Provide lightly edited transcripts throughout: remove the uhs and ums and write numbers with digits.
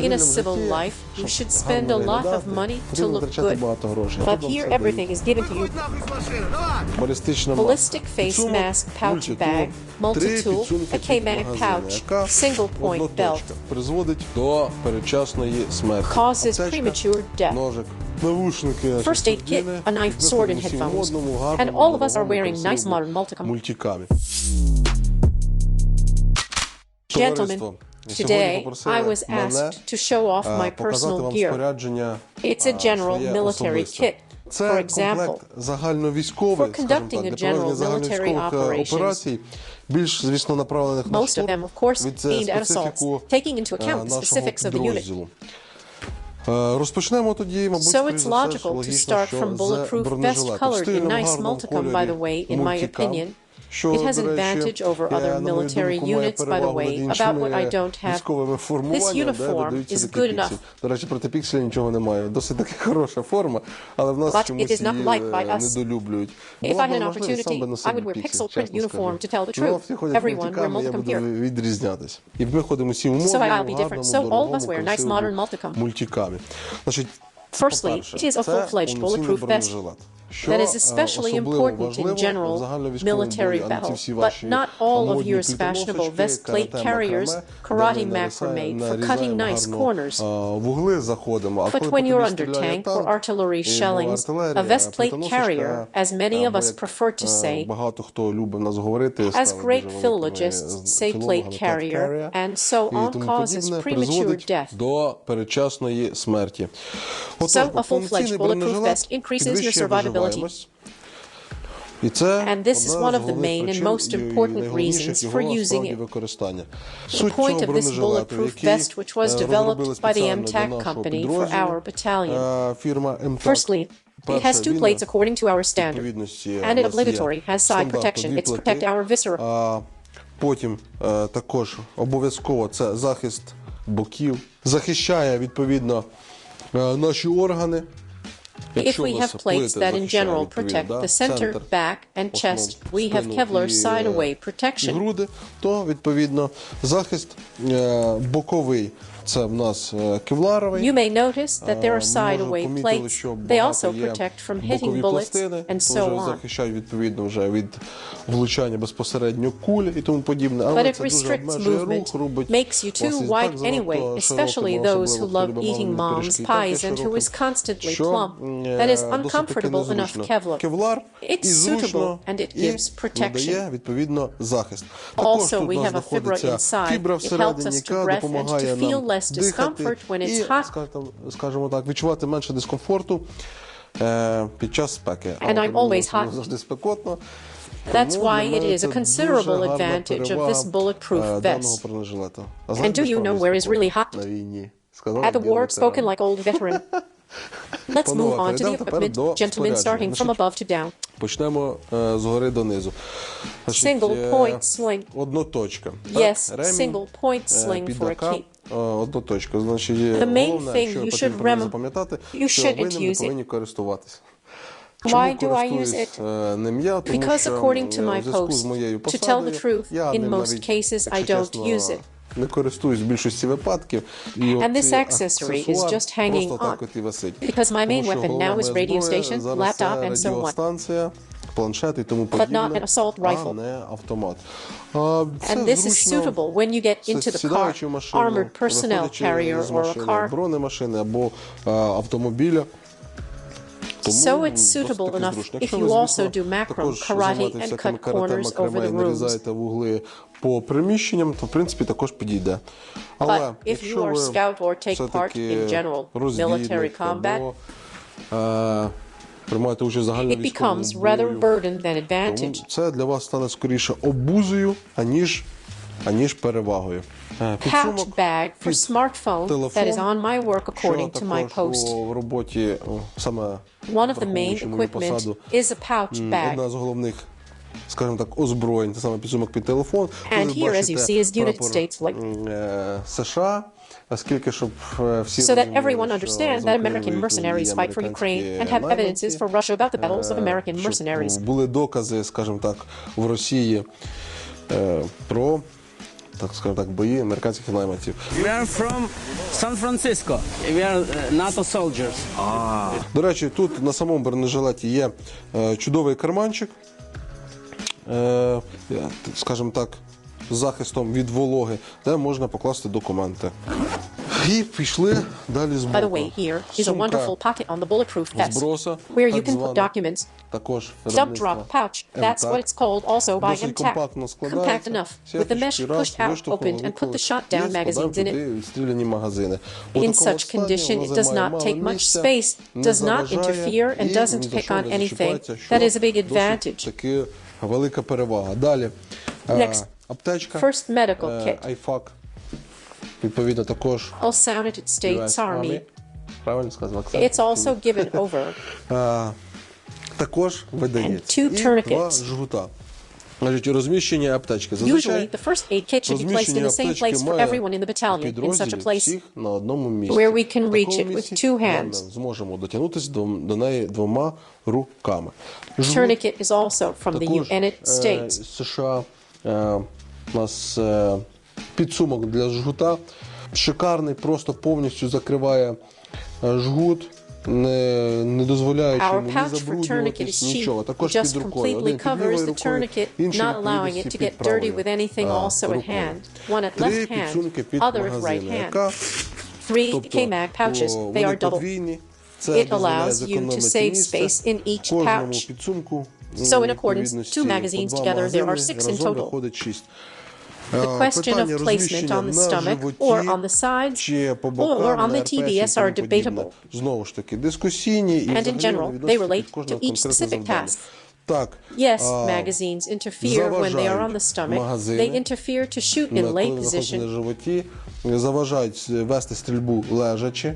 In a civil life, you should spend a lot of money to look good. But here everything is given to you. Ballistic face mask pouch bag, multi-tool, a K-mag pouch, single-point belt. Causes premature death. First aid kit, a knife, sword, and headphones. And all of us are wearing nice modern multicam. Gentlemen, today I was asked to show off my personal gear. It's a general military kit. For example, for conducting a general military operations, most of them, of course, aimed at assaults, taking into account the specifics of the unit. So it's logical to start from bulletproof vest colored in nice multicam, by the way, in my opinion. It has an advantage over other military units, by the way, about what I don't have. This uniform is good enough. But it is not liked by us. If I had an opportunity, I would wear pixel print uniform to tell the truth. Everyone wear multicam here. So I'll be different. So all of us wear nice modern multicam. Firstly, it is a full-fledged bulletproof vest. That is especially important in general military battle, but not all of your fashionable vest plate carriers, karate macrame for cutting nice corners. But when you're under tank or artillery shellings, a vest plate carrier, as many of us prefer to say, as great philologists say plate carrier, and so on, causes premature death. So a full-fledged bulletproof vest increases your survivability. And this is one of the main and most important reasons for using it. The point of this bulletproof vest, which was developed by the MTAC company for our battalion. Firstly, it has two plates according to our standard, and it obligatory has side protection. It's protect our viscera. Потім також обов'язково це захист боків, захищає відповідно наші органи. If we have plates that in general protect the center, back, and chest, we have Kevlar side-away protection. Груди, то відповідно захист боковий. Це в нас кевларовий. You may notice that there are side-away plates. They also protect from hitting bullets and so on. Захищають відповідно вже від влучання безпосередньо куль і тому подібне. But it restricts movement, makes you too wide anyway, especially those who love eating mom's pies and who is constantly plump. That is uncomfortable enough Kevlar. It's suitable and it gives protection. Відповідно захист. Also, we have a fibra inside. It helps us to breath and to feel less discomfort when it's hot. Скажімо так, відчувати менше дискомфорту під час спеки. And I'm always hot. Завжди спекотно. That's why it is a considerable advantage of this bulletproof vest. And do you know where is really hot? At the war, spoken like old veteran. Let's move on to the equipment, gentlemen, starting from above to down. Почнемо згори донизу. Single point sling. Одноточка. Yes, single point sling for a cape. Одноточка. Значить, the main головне, thing що you потрібно should remember, запам'ятати, you що ви shouldn't ним use повинні користуватися. Why do I use it? Because according to my post, to tell the truth, in most cases I don't use it. Не користуюсь в більшості випадків. And this accessory is just hanging on. Because my main weapon now is radio station, laptop, and so on. But not an assault rifle. And this is suitable when you get into the car, armored personnel carrier or a car. So it's suitable enough if you also do macro, karate, and cut corners over the rooms. По приміщенням, то в принципі також підійде. But if you are scout or take part in general military combat, приймаєте участь в загальній it becomes rather burden than advantage. Це для вас стане скоріше обузою, аніж перевагою. Pouch bag for smartphone that is on my work according to my post. В роботі саме One of the main equipment is a pouch bag. Одна з головних, скажімо так, озброєнь, це саме підсумок під телефон. And here, as you see, is United States flag. США, оскільки щоб всі so that everyone understands that American mercenaries fight for Ukraine and have evidences for Russia about the battles of American mercenaries. Були докази, скажімо так, в Росії про так скажемо так, бої американських найманців. We are from San Francisco. We are NATO soldiers. До речі, тут на самому бронежилеті є чудовий карманчик, скажімо так, з захистом від вологи, де можна покласти документи. І пішли далі з боку. By the way, here is a wonderful pocket on the bulletproof vest Зброса, where you так can put звана, documents. також Dump drop pouch, that's what it's called also by Досить MTAC. компактно Compact складається. enough, with the mesh Сіточки, pushed out, виштовхнули, opened, and put the виклали. shot down І magazines складаємо in it. туди відстріляні магазини. У In такому such стані condition, воно it does займає not мало take much місця, space, не does not заважає interfere, and і doesn't ні за pick що on не anything. зачіпається, що That is a big досить advantage. таки велика перевага. Далі, Next, аптечка, first medical kit. IFAC, відповідно також Also United States US Army. Правильно сказав акцент? It's also given over. Також видається. And two І tourniquets. два жгута. Значить, розміщення аптечки. Usually, Зазвичай the first aid kit should be placed in the same place for everyone in the battalion, in such a place всіх на одному місці. where we can В reach такому it with місці two ми hands. зможемо дотягнутися до неї двома руками. Tourniquet is also from the Також, United States. США у нас підсумок для жгута. Шикарний, просто повністю закриває жгут, не дозволяючи Our йому ні pouch for tourniquet забруднюватись, is нічого. cheap, Також just під рукою. completely Один під covers лівою the рукою, tourniquet, інший not allowing it to get dirty with anything also in hand. One at Три left hand, підсумки під other at right магазини. hand. Яка, 3 тобто, K-Mag pouches, they вони are double. подвійні. Це It дозволяє allows you to зекономити save місце. space in each Кожному pouch. підсумку, So in accordance, відповідності, two по magazines два together, there are магазини, 6 in разом total. виходить 6. The question of placement on the stomach or on the sides or on the TBS are debatable. Знову ж таки, дискусійні і And in general, they relate to each specific task. Так, Yes, magazines interfere when they are on the stomach. They interfere to shoot in lay коли знаходяться на position. животі, заважають вести стрільбу лежачи.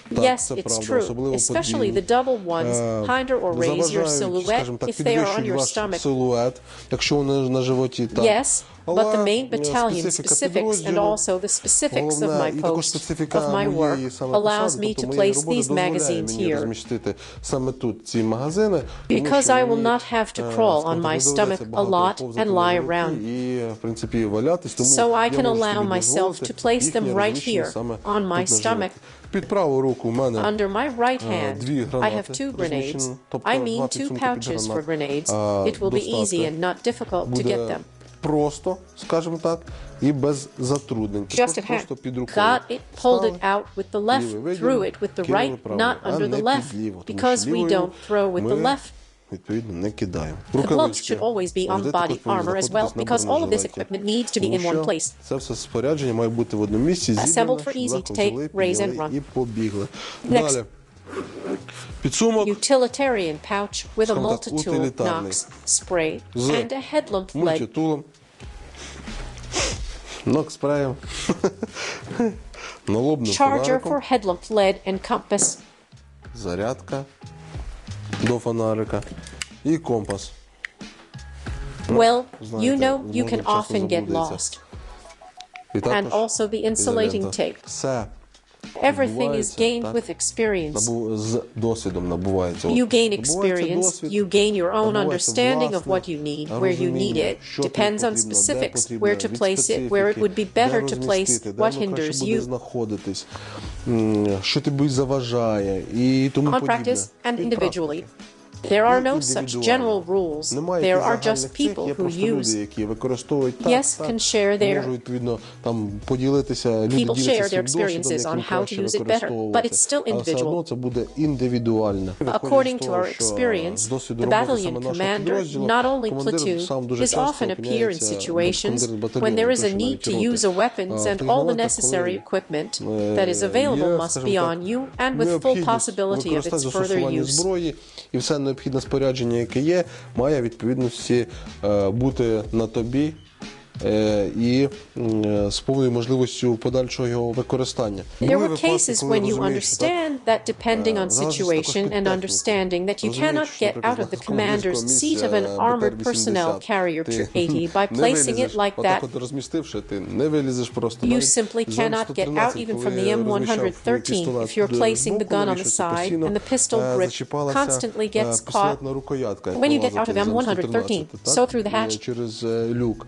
Так, Yes, це it's правда, true, особливо especially подвійні. the double ones, hinder or raise your Заважають, silhouette скажімо так, if they are on підвищують your ваш stomach. силует, якщо вони на животі. Так. Yes, but the main Але battalion специфіка specifics and підрозділу, also the specifics of головне, my і також post, специфіка of my моєї work, саме allows посади, me тобто to моєї place роботи these дозволяє magazines мені here. розмістити саме тут ці магазини, тому Because що I will мені, not have to crawl on скажімо, my не stomach доведеться a багато lot повзати and на lie руки around. і, в принципі, валятись, тому So I я can можу allow собі myself дозволити to place їхнє them right розміщення here саме on тут my на животі. stomach. Під праву руку у мене Under my right hand, дві I гранати have two розміщені, grenades. тобто I два mean two підсумки під pouches for гранат. grenades. It will be easy Доставка and not difficult to буде get them. просто, скажімо так, і без затруднень. Just at hand. Просто під рукою. Got it, pulled it Вставили, out with the left, лівий виділ, threw it with the кинули right, правою, not а under не the left, під ліву, тому because що we лівою don't throw with the ми, left. відповідно, не кидаємо. The gloves Рукавички should always be on завжди body також повинні armor as well, знаходитись на because all of this бронежилеті. equipment needs to be in Тому one що place. це все спорядження має бути в одному місці, зібране, Assembled for щоб easy to заход take, взяли, raise and підняли run. і побігли. Next. Далі. Підсумок Utilitarian pouch with a Скажімо так, multi-tool утилітарний. Knox spray З and a headlamp lead. мультитулом, нокспреєм, налобним Charger фонариком, for headlamp lead and compass. зарядка до фонарика і компас. Well, you знаєте, know you можна can часто often get заблудитися. lost. І And також also the insulating ізолента. tape. Все Everything is відбувається, gained так, with experience. з досвідом набувається. You gain Набувається experience, досвід, you gain your own набувається understanding of власне what you need, where you need розуміння, it. що тобі Depends on потрібно, де specifics, потрібно, where to від place it, where it would be специфіки, better де to place розмістити, де what воно краще hinders буде you. знаходитись, що тобі заважає і тому On подібне. practice and Від individually. практики. There are І no such індивідуально. general rules. Немає There якихось are just загальних цих, people є who просто люди, use. які використовують так, Yes, так, can share their- можуть, відповідно, там поділитися, люди People діляться share their своїм досвідом, experiences як on їм how to краще use it better, використовувати. but it's still Але все individual. одно це буде індивідуально. According to our Виходячи з того, experience, що з досвіду the роботи battalion саме нашого commander, підрозділу, not only командир platoon, сам дуже is часто often appear in опиняється, situations командир батальйону, when there is a точно need навіть to роти, use the weapons в and тих all the моментах, necessary коли, equipment that is available є, must скажімо be так, on you and with full необхідність possibility of використання, its further застосування use. зброї, і все необхідне спорядження, яке є, має відповідності бути на тобі і з повною можливістю подальшого його використання. There Були were випадки, cases коли when you розумієш, що так, understand that depending on залежить situation також від and техніки. understanding that you Розумієш, cannot що, get наприклад, out of the захисником commander's місця seat of an armored personnel БТР-80, carrier ти to 80 by не placing it вилізеш. like Отак that. от розмістивши, ти не вилізеш просто. You Навіть simply з cannot get out 113, even from коли the розміщав M113 пістолет if you're placing the збоку, gun on the навіщо це side постійно, and the pistol grip зачіпалася, constantly gets caught пістолетна рукоятка, як when you get вилазити out of з M113. М113, So through the так, hatch. через люк.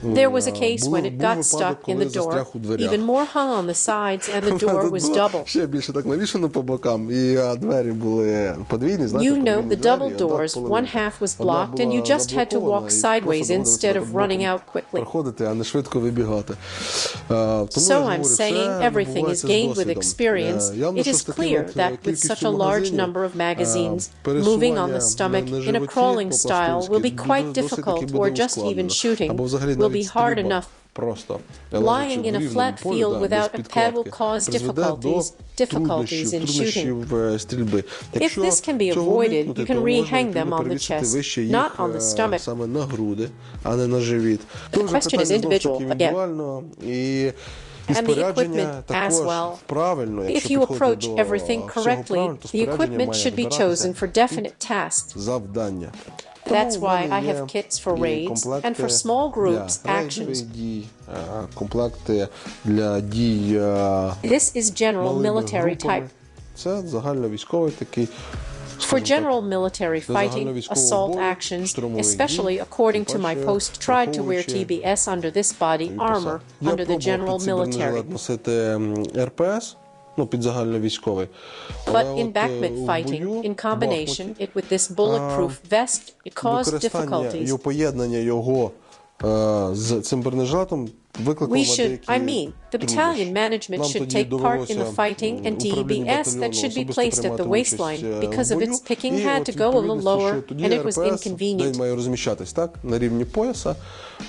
There was a case when it got stuck in the door. Even more hung on the sides and the door was double. Ще більше так навішано по бокам, і двері були подвійні, знаєте, You know the double doors, one half was blocked and you just had to walk sideways instead of running out quickly. Проходити, а не швидко вибігати. So I'm saying everything is gained with experience. It is clear that with such a large number of magazines, moving on the stomach in a crawling style will be quite difficult, or just even shooting will be hard enough. Lying in a flat field without a pad will cause difficulties in shooting. If this can be avoided, you can rehang them on the chest, not on the stomach. The question is individual again. And the equipment as well. If you approach everything correctly, the equipment should be chosen for definite tasks. That's why I have kits for raids and for small groups actions. This is general military type. For general military fighting, assault actions, especially according to my post, tried to wear TBS under this body armor under the general military. But in backmit fighting, in combination it with this bulletproof vest, it caused difficulties. We should, the battalion management should take part in the fighting, and TBS that should be placed at the waistline. Because of its picking had to go a little lower, and it was inconvenient.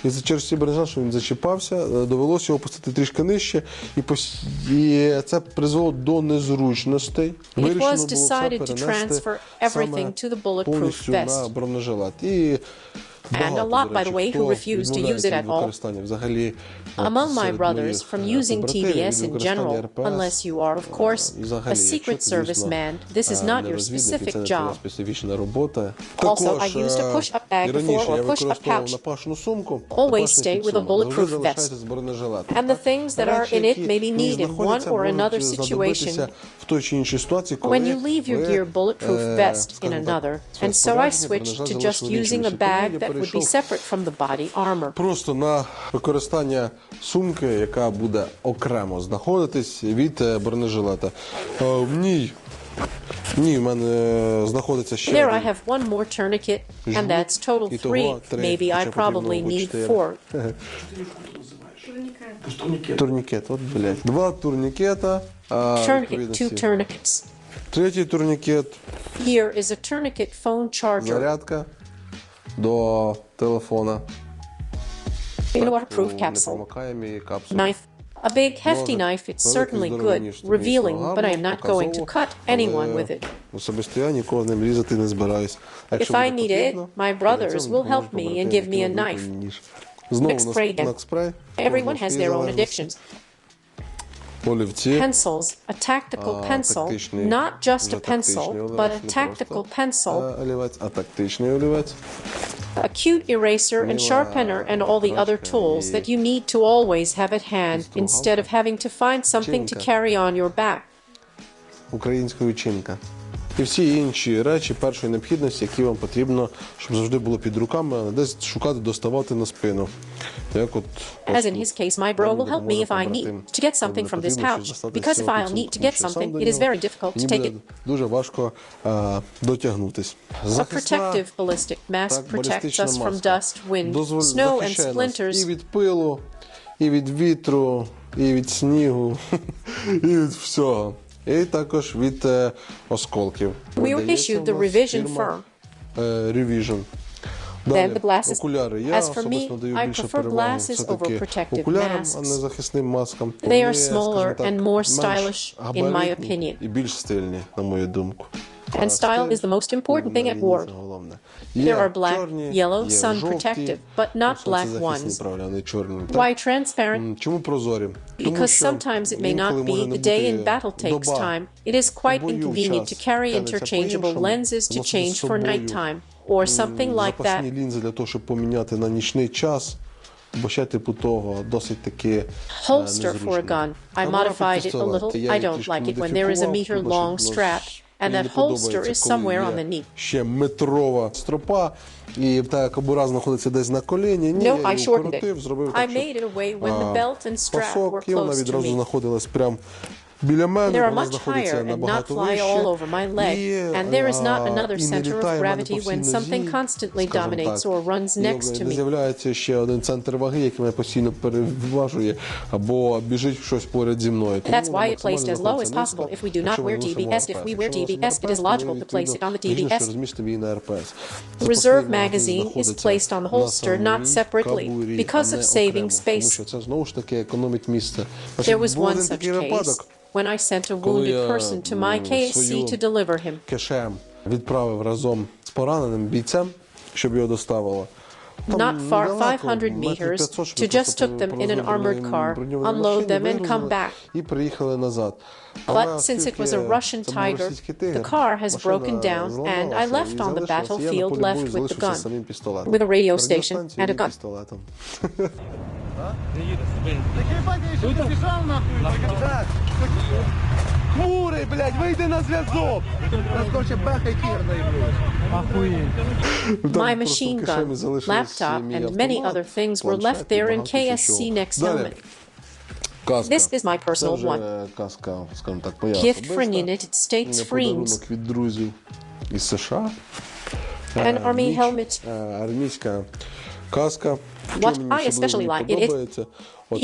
І через ці бережа, що він зачіпався, довелося його опустити трішки нижче, і це призвело до незручностей. Вирішено було це перенести саме повністю на бронежилет. And a lot, by the way, who refused to use it at all. Among my brothers, from using TBS in general, unless you are, of course, a Secret Service man, this is not your specific job. Also, I used a push-up bag before or push-up pouch. Always stay with a bulletproof vest. And the things that are in it may be needed in one or another situation when you leave your gear bulletproof vest in another. And so I switched to just using a bag that would be separate from the body armor. Просто на використання сумки, яка буде окремо знаходитись від бронежилета. В ній в мене знаходиться ще There I have one more tourniquet, and that's total 3. Maybe I probably need 4. Турнікет, от, блядь. 2 турнікета. Tourniquet, 2 tourniquets. Третій турнікет. Here is a tourniquet phone charger. Зарядка до телефона. In a waterproof capsule. Knife. A big, hefty knife, it's certainly good, revealing, but I am not going to cut anyone with it. If I need it, my brothers will help me and give me a knife. Everyone has their own addictions. Pencils, a tactical pencil, not just a pencil, but a tactical pencil. A cute eraser and sharpener and all the other tools that you need to always have at hand instead of having to find something to carry on your back. Українською чинка. І всі інші речі першої необхідності, які вам потрібно, щоб завжди було під руками, десь шукати, доставати на спину. Як от, as in his case, my bro will help me if I need to get something from this pouch, because if I'll need to get something, it is very difficult to take it. Дуже важко дотягнутись. A protective ballistic mask protects us from dust, wind, snow and splinters. І від пилу, і від вітру, і від снігу, і від всього. І також від осколків. We were issued the revision firm. Revision. Then the glasses. As for me, I prefer glasses over protective masks. They are smaller and more stylish, in my opinion. І більш стильні, на мою думку. And style is the most important thing at war. There are black, yellow, sun protective, but not black ones. Why transparent? Because sometimes it may not be. The day in battle takes time. It is quite inconvenient to carry interchangeable lenses to change for nighttime, or something like that. бо ще типу того досить таки Holster for a gun. I modified it a little. I don't like it when there is a meter-long strap, and that holster is somewhere on the knee. Ще метрова стропа, і та кобура знаходиться десь на коліні. Ні, No, я I її shortened укоротив, it. зробив I так, made it a way when the belt and strap were пасок, і вона close to відразу me. знаходилась прям біля мене, They are вона much знаходиться higher and not набагато fly вище. all over my leg, and there is not another center of gravity when something constantly dominates or runs next to Не me. з'являється ще один центр ваги, який мене постійно переважує, або біжить щось поряд зі мною. That's why it placed as low as possible if we do not wear DBS. If we wear DBS, it is logical to place it on the DBS. The reserve magazine is placed on the holster, not separately, because of saving space. There was one such case when I sent a wounded person to my KSC to deliver him. Кешем відправив разом з пораненим бійцем, щоб його доставило. Not far, 500 meters, to just took them in an armored car, unload them and come back. І приїхали назад. But since it was a Russian Tiger, the car has broken down, and I left on the battlefield left with the gun, with a radio station and a gun. Мури, блядь, вийди на зв'язок! My machine gun, laptop, and many other things were left there in KSC next helmet. This is my personal one. Gift from United States Marines. Від друзів із США. An army helmet. Армійська каска. What I especially like it is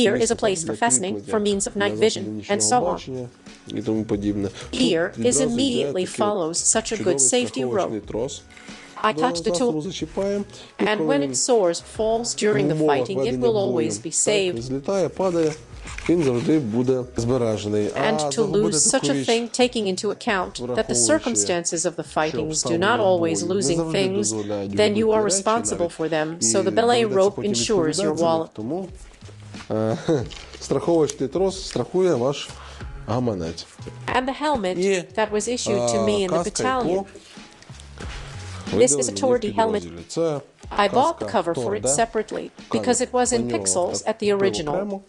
here is a place for fastening for means of night vision and so on. Here is immediately follows such a good safety rope. I touch the tool, and when it soars, falls during the fighting, it will always be saved. Він завжди буде збережений. And to lose such a thing, taking into account that the circumstances of the fightings do not always losing things, then you are responsible for them, so the belay rope ensures your wallet. Тому страховочний трос страхує ваш гаманець. And the helmet that was issued to me in the battalion. This is a Tordi helmet. I bought the cover for it separately because it was in pixels at the original.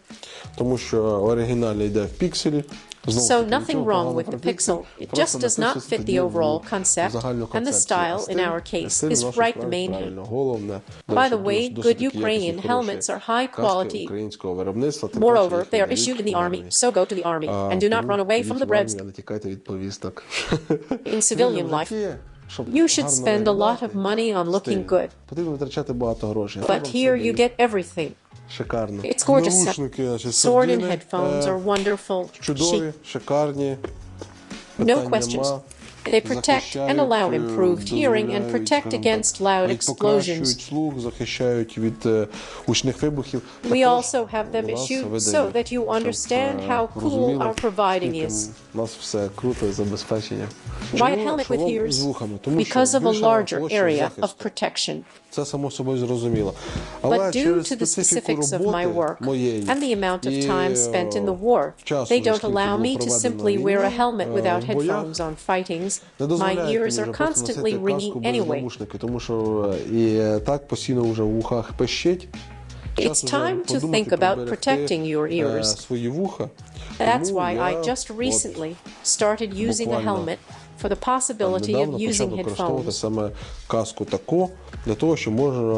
Тому що в оригіналі йде в пікселі. So nothing wrong with the pixel. It just does not fit the overall concept, and the style, in our case, is right the main aim. By the way, good Ukrainian helmets are high quality. Moreover, they are issued in the army, so go to the army, and do not run away from the breads. In civilian life, you should spend a lot of money on looking good. But here you get everything. It's gorgeous. Sword and headphones are wonderful. No questions. They protect and allow improved hearing and protect against loud explosions. We also have them issued so that you understand how cool our providing is. Why a helmet with ears? Because of a larger area of protection. Це само собою зрозуміло. But due to the specifics of my work and the amount of time spent in the war, they don't allow me to simply wear a helmet without headphones on fightings. My ears are constantly ringing anyway. Тому що і так постійно вже в ухах пищить. It's time to think about protecting your ears. Свої вуха. That's why I just recently started using a helmet for the possibility of using headphones. Саме каску таку, для того, щоб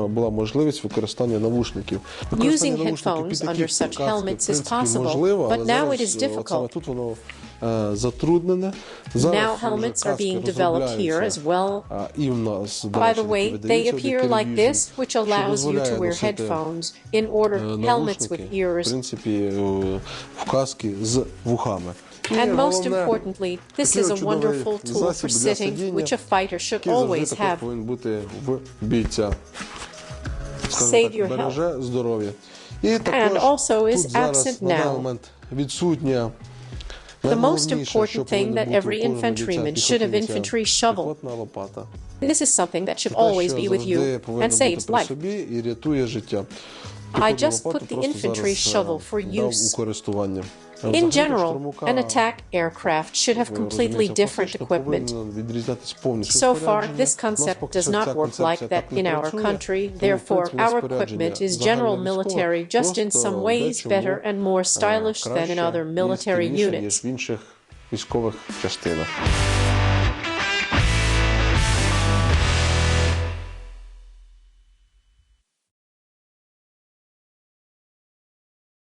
була можливість використання навушників. Using headphones under such helmets is possible, but now it is difficult. Тут воно затруднене. Now helmets are being developed here as well. By the way, they appear like this, which allows you to wear headphones. In order, helmets with ears. В принципі, в каски з вухами. And most importantly, this is a wonderful tool for sitting, which a fighter should always have. Save your health. And also is absent now. The most important thing that every infantryman should have infantry shovel. This is something that should always be with you and saves life. I just put the infantry shovel for use. у користування. In general, an attack aircraft should have completely different equipment. So far, this concept does not work like that in our country. Therefore, our equipment is general military, just in some ways better and more stylish than in other military units. Ніж в інших військових частинах.